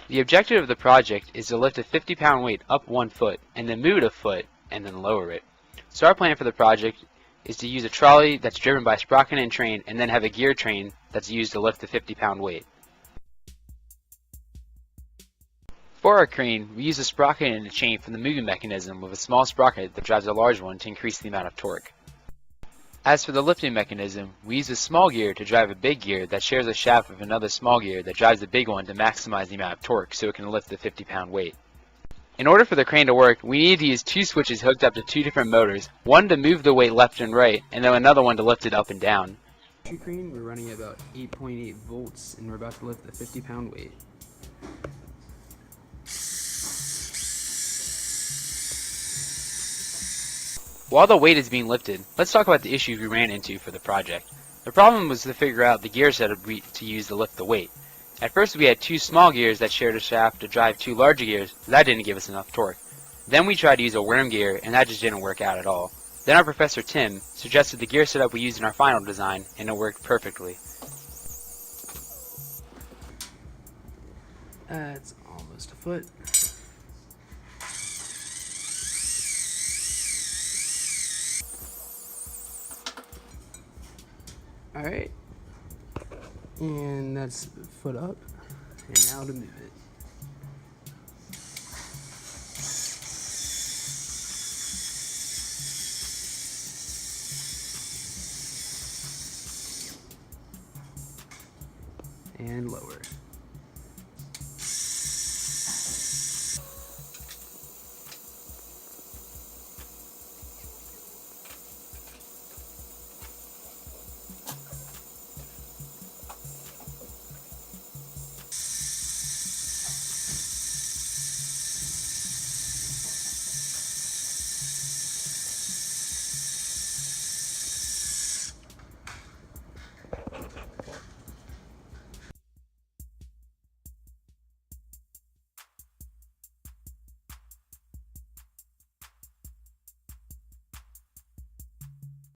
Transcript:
The objective of the project is to lift a 50-pound weight up 1 foot and then move it a foot and then lower it. So our plan for the project is to use a trolley that's driven by a sprocket and train and then have a gear train that's used to lift the 50-pound weight. For our crane, we use a sprocket and a chain from the moving mechanism with a small sprocket that drives a large one to increase the amount of torque. As for the lifting mechanism, we use a small gear to drive a big gear that shares a shaft with another small gear that drives the big one to maximize the amount of torque so it can lift the 50-pound weight. In order for the crane to work, we need to use 2 switches hooked up to 2 different motors, one to move the weight left and right, and then another one to lift it up and down. Crane, we're running at about 8.8 volts, and we're about to lift the 50-pound weight. While the weight is being lifted, let's talk about the issues we ran into for the project. The problem was to figure out the gear setup to use to lift the weight. At first we had 2 small gears that shared a shaft to drive 2 larger gears, but that didn't give us enough torque. Then we tried to use a worm gear, and that just didn't work out at all. Then our professor Tim suggested the gear setup we used in our final design, and it worked perfectly. It's almost a foot. Alright, and that's foot up, and now to move it. And lower.